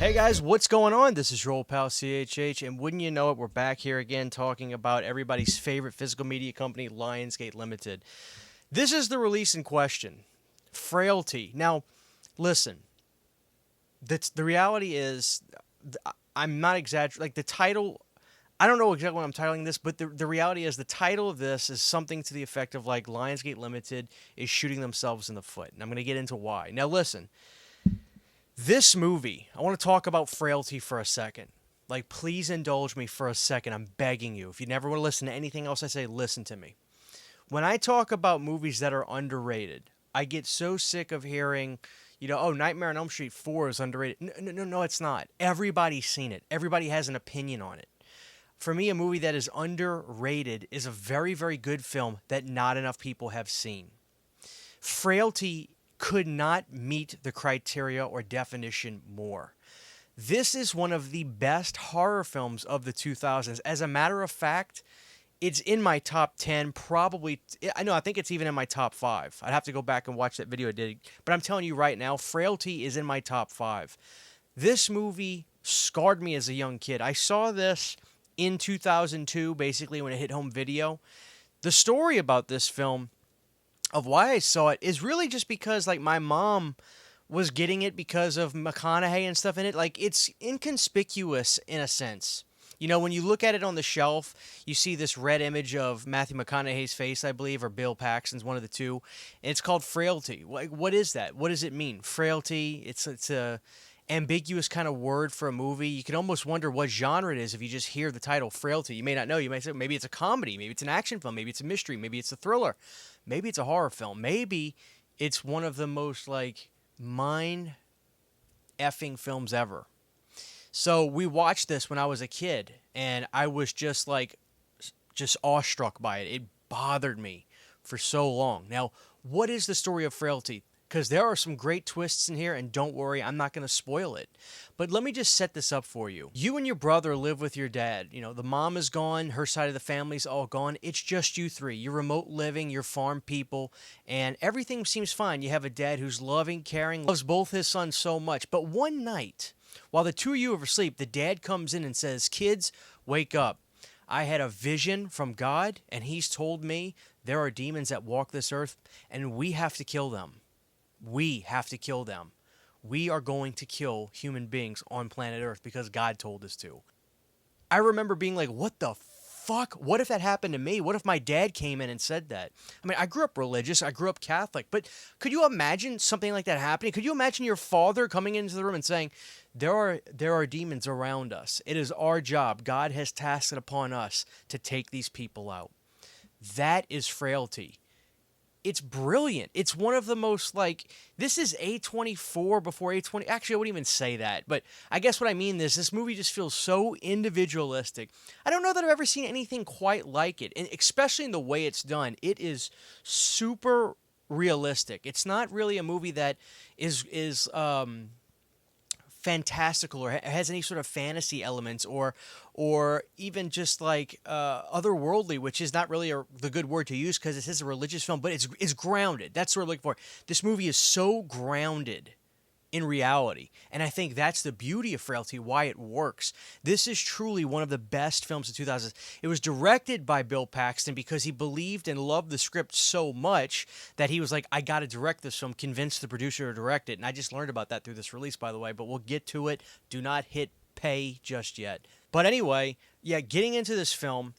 Hey guys, what's going on? This is your old pal CHH, and wouldn't you know it, we're back here again talking about everybody's favorite physical media company, Lionsgate Limited. This is the release in question, Frailty. Now, listen, the reality is, I'm not exaggerating. Like the title, I don't know exactly what I'm titling this, but the reality is the title of this is something to the effect of like Lionsgate Limited is shooting themselves in the foot. And I'm going to get into why. Now, listen. This movie, I want to talk about Frailty for a second. Like, please indulge me for a second. I'm begging you. If you never want to listen to anything else I say, listen to me. When I talk about movies that are underrated, I get so sick of hearing, oh, Nightmare on Elm Street 4 is underrated. No, it's not. Everybody's seen it. Everybody has an opinion on it. For me, a movie that is underrated is a very, very good film that not enough people have seen. Frailty could not meet the criteria or definition more. This is one of the best horror films of the 2000s. As a matter of fact, it's in my top 10, probably. I think it's even in my top 5. I'd have to go back and watch that video I did. But I'm telling you right now, Frailty is in my top 5. This movie scarred me as a young kid. I saw this in 2002, basically, when it hit home video. The story about this film, of why I saw it, is really just because like my mom was getting it because of McConaughey and stuff in it. Like, it's inconspicuous in a sense. When you look at it on the shelf, you see this red image of Matthew McConaughey's face, I believe, or Bill Paxton's, one of the two. And it's called Frailty. Like, what is that? What does it mean? Frailty, it's a ambiguous kind of word for a movie. You can almost wonder what genre it is if you just hear the title Frailty. You may not know. You might say maybe it's a comedy, maybe it's an action film, maybe it's a mystery, maybe it's a thriller, maybe it's a horror film, maybe it's one of the most like mind effing films ever. So we watched this when I was a kid, and I was just awestruck by it. It bothered me for so long. Now, what is the story of Frailty? Because there are some great twists in here, and don't worry, I'm not going to spoil it. But let me just set this up for you. You and your brother live with your dad. The mom is gone, her side of the family's all gone. It's just you three. You're remote living, you're farm people, and everything seems fine. You have a dad who's loving, caring, loves both his sons so much. But one night, while the two of you are asleep, the dad comes in and says, "Kids, wake up. I had a vision from God, and he's told me there are demons that walk this earth, and we have to kill them. We have to kill them. We are going to kill human beings on planet Earth because God told us to." I remember being like, what the fuck? What if that happened to me? What if my dad came in and said that? I mean, I grew up religious. I grew up Catholic. But could you imagine something like that happening? Could you imagine your father coming into the room and saying, there are demons around us. It is our job. God has tasked it upon us to take these people out. That is Frailty. It's brilliant. It's one of the most, this is A24 before A20. Actually, I wouldn't even say that. But I guess what I mean is this movie just feels so individualistic. I don't know that I've ever seen anything quite like it. And especially in the way it's done. It is super realistic. It's not really a movie that is fantastical or has any sort of fantasy elements or even just otherworldly, which is not really the good word to use because it is a religious film, but it's grounded. That's what I'm looking for. This movie is so grounded in reality, and I think that's the beauty of Frailty, why it works. This is truly one of the best films of 2000s. It was directed by Bill Paxton because he believed and loved the script so much that he was like, I got to direct this film, convinced the producer to direct it, and I just learned about that through this release, by the way, but we'll get to it. Do not hit pay just yet. But anyway, yeah, getting into this film,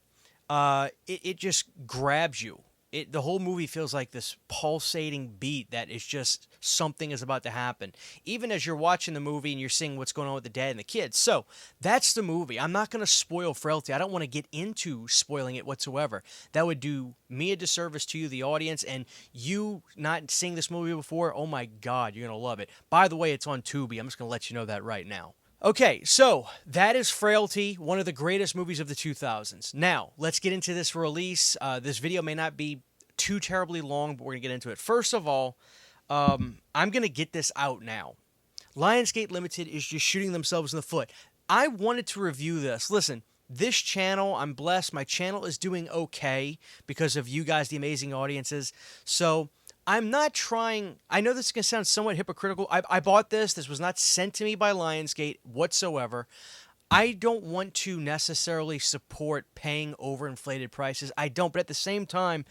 it just grabs you. The whole movie feels like this pulsating beat that is just something is about to happen. Even as you're watching the movie and you're seeing what's going on with the dad and the kids. So that's the movie. I'm not going to spoil Frailty. I don't want to get into spoiling it whatsoever. That would do me a disservice to you, the audience, and you not seeing this movie before, oh my God, you're going to love it. By the way, it's on Tubi. I'm just going to let you know that right now. Okay, so that is Frailty, one of the greatest movies of the 2000s. Now, let's get into this release. This video may not be too terribly long, but we're going to get into it. First of all, I'm going to get this out now. Lionsgate Limited is just shooting themselves in the foot. I wanted to review this. Listen, this channel, I'm blessed. My channel is doing okay because of you guys, the amazing audiences. So I'm not trying. I know this is going to sound somewhat hypocritical. I bought this. This was not sent to me by Lionsgate whatsoever. I don't want to necessarily support paying overinflated prices. I don't. But at the same time,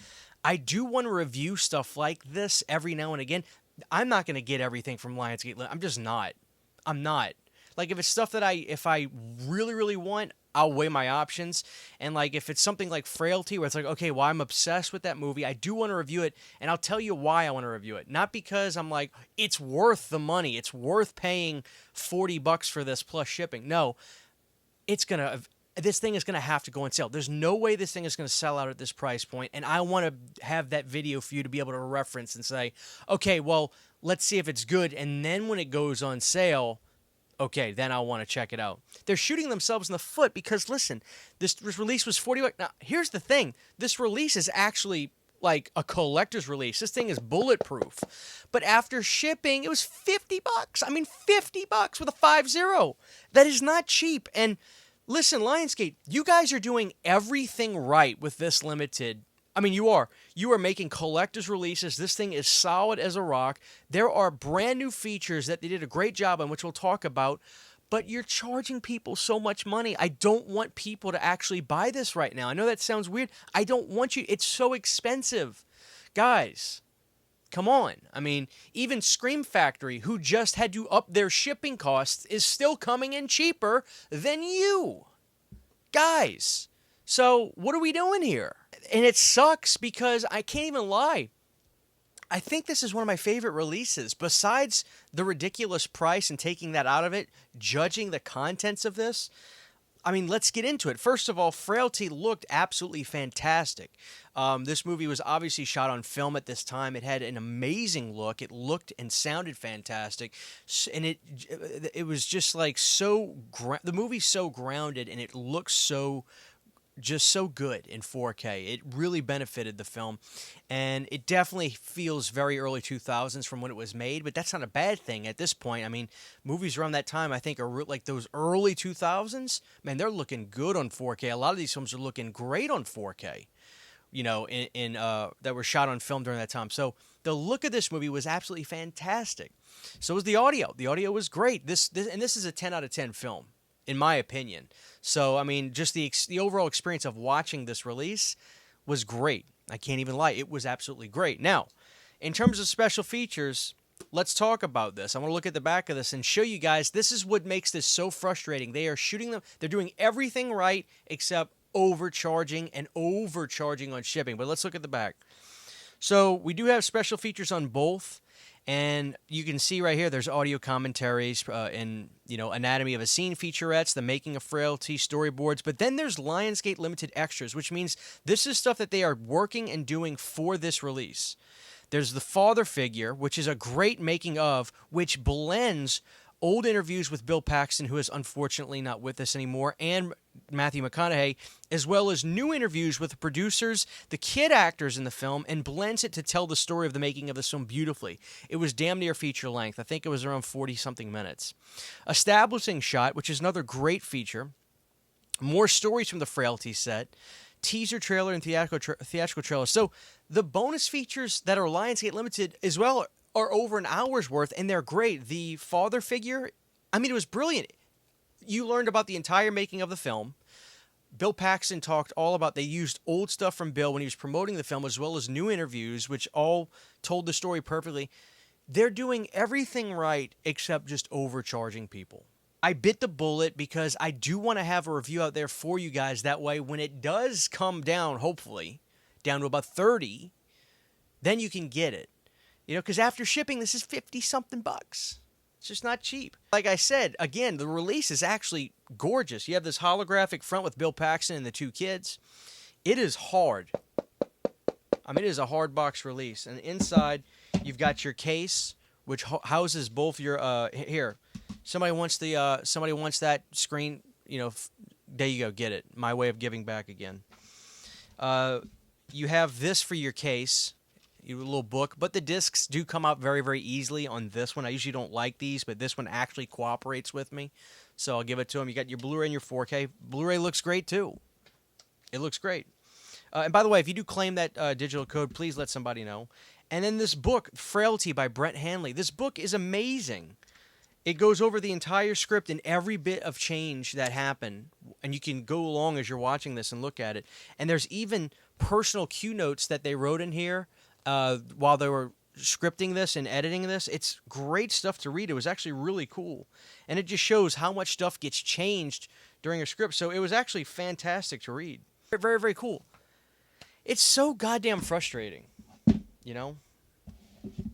I do want to review stuff like this every now and again. I'm not going to get everything from Lionsgate. I'm just not. I'm not. Like, if it's stuff that if I really, really want, I'll weigh my options. And, like, if it's something like Frailty, where it's like, okay, well, I'm obsessed with that movie, I do want to review it, and I'll tell you why I want to review it. Not because I'm like, it's worth the money, it's worth paying $40 for this plus shipping. No, this thing is going to have to go on sale. There's no way this thing is going to sell out at this price point, and I want to have that video for you to be able to reference and say, okay, well, let's see if it's good, and then when it goes on sale, okay, then I'll want to check it out. They're shooting themselves in the foot because, listen, this release was $40. Now, here's the thing. This release is actually like a collector's release. This thing is bulletproof. But after shipping, it was $50. I mean, $50 with a 50. That is not cheap. And listen, Lionsgate, you guys are doing everything right with this limited. I mean, you are. You are making collector's releases. This thing is solid as a rock. There are brand new features that they did a great job on, which we'll talk about. But you're charging people so much money. I don't want people to actually buy this right now. I know that sounds weird. I don't want you. It's so expensive. Guys, come on. I mean, even Scream Factory, who just had to up their shipping costs, is still coming in cheaper than you. Guys, so what are we doing here? And it sucks because I can't even lie. I think this is one of my favorite releases. Besides the ridiculous price and taking that out of it, judging the contents of this, I mean, let's get into it. First of all, Frailty looked absolutely fantastic. This movie was obviously shot on film at this time. It had an amazing look. It looked and sounded fantastic. And it was just like the movie's so grounded and it looks so good in 4K. It really benefited the film, and it definitely feels very early 2000s from when it was made, but that's not a bad thing at this point. I mean, movies around that time, I think, are like those early 2000s. Man, they're looking good on 4K. A lot of these films are looking great on 4K, you know, that were shot on film during that time. So the look of this movie was absolutely fantastic. So was the audio. The audio was great. This is a 10 out of 10 film, in my opinion. So, I mean, just the overall experience of watching this release was great. I can't even lie. It was absolutely great. Now, in terms of special features, let's talk about this. I want to look at the back of this and show you guys, this is what makes this so frustrating. They're doing everything right except overcharging on shipping. But let's look at the back. So, we do have special features on both. And you can see right here, there's audio commentaries and, anatomy of a scene featurettes, the making of Frailty, storyboards. But then there's Lionsgate Limited Extras, which means this is stuff that they are working and doing for this release. There's the father figure, which is a great making of, which blends old interviews with Bill Paxton, who is unfortunately not with us anymore, and Matthew McConaughey, as well as new interviews with the producers, the kid actors in the film, and blends it to tell the story of the making of this film beautifully. It was damn near feature length. I think it was around 40-something minutes. Establishing shot, which is another great feature. More stories from the Frailty set. Teaser trailer and theatrical trailer. So the bonus features that are Lionsgate Limited as well are over an hour's worth, and they're great. The father figure, I mean, it was brilliant. You learned about the entire making of the film. Bill Paxton talked all about, they used old stuff from Bill when he was promoting the film, as well as new interviews, which all told the story perfectly. They're doing everything right except just overcharging people. I bit the bullet because I do want to have a review out there for you guys. That way, when it does come down, hopefully, down to about 30, then you can get it. Because after shipping, this is 50-something bucks. It's just not cheap. Like I said, again, the release is actually gorgeous. You have this holographic front with Bill Paxton and the two kids. It is hard. I mean, it is a hard box release. And inside, you've got your case, which houses both your... here, somebody wants that screen. There you go. Get it. My way of giving back again. You have this for your case. A little book, but the discs do come out very, very easily on this one. I usually don't like these, but this one actually cooperates with me, so I'll give it to them. You got your Blu-ray and your 4K. Blu-ray looks great, too. It looks great. And by the way, if you do claim that digital code, please let somebody know. And then this book, Frailty by Brett Hanley. This book is amazing. It goes over the entire script and every bit of change that happened. And you can go along as you're watching this and look at it. And there's even personal cue notes that they wrote in here while they were scripting this and editing this. It's great stuff to read. It was actually really cool. And it just shows how much stuff gets changed during a script. So it was actually fantastic to read. Very, very cool. It's so goddamn frustrating, you know?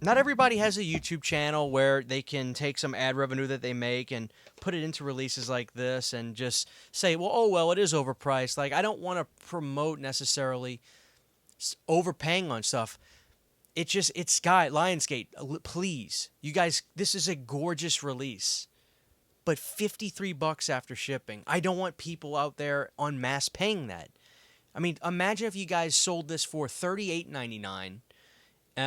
Not everybody has a YouTube channel where they can take some ad revenue that they make and put it into releases like this and just say, well, oh, well, it is overpriced. Like, I don't want to promote necessarily overpaying on stuff. It's Lionsgate, please. You guys, this is a gorgeous release. But $53 after shipping. I don't want people out there en masse paying that. I mean, imagine if you guys sold this for $38.99.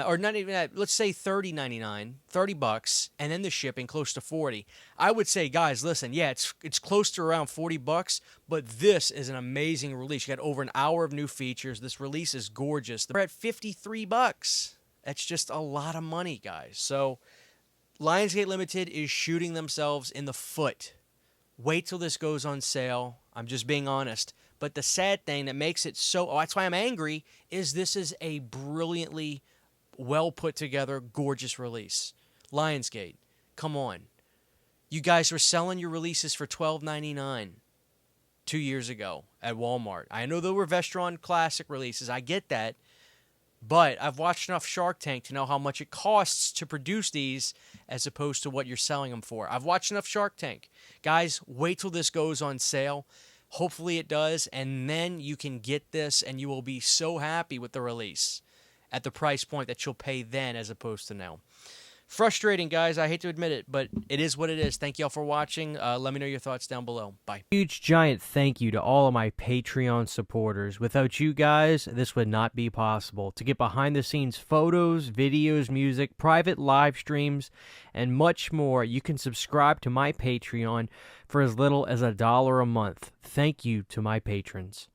Or not even that, let's say $30.99, $30, and then the shipping close to $40. I would say, guys, listen, yeah, it's close to around $40, but this is an amazing release. You got over an hour of new features. This release is gorgeous. They're at $53. That's just a lot of money, guys. So Lionsgate Limited is shooting themselves in the foot. Wait till this goes on sale. I'm just being honest. But the sad thing that makes it so, that's why I'm angry, is this is a brilliantly well put together, gorgeous release. Lionsgate, come on. You guys were selling your releases for $12.99 2 years ago at Walmart. I know they were Vestron Classic releases. I get that. But I've watched enough Shark Tank to know how much it costs to produce these as opposed to what you're selling them for. I've watched enough Shark Tank. Guys, wait till this goes on sale. Hopefully it does, and then you can get this, and you will be so happy with the release at the price point that you'll pay then as opposed to now. Frustrating, guys. I hate to admit it, but it is what it is. Thank y'all for watching. Let me know your thoughts down below. Bye. Huge, giant thank you to all of my Patreon supporters. Without you guys, this would not be possible. To get behind-the-scenes photos, videos, music, private live streams, and much more, you can subscribe to my Patreon for as little as $1 a month. Thank you to my patrons.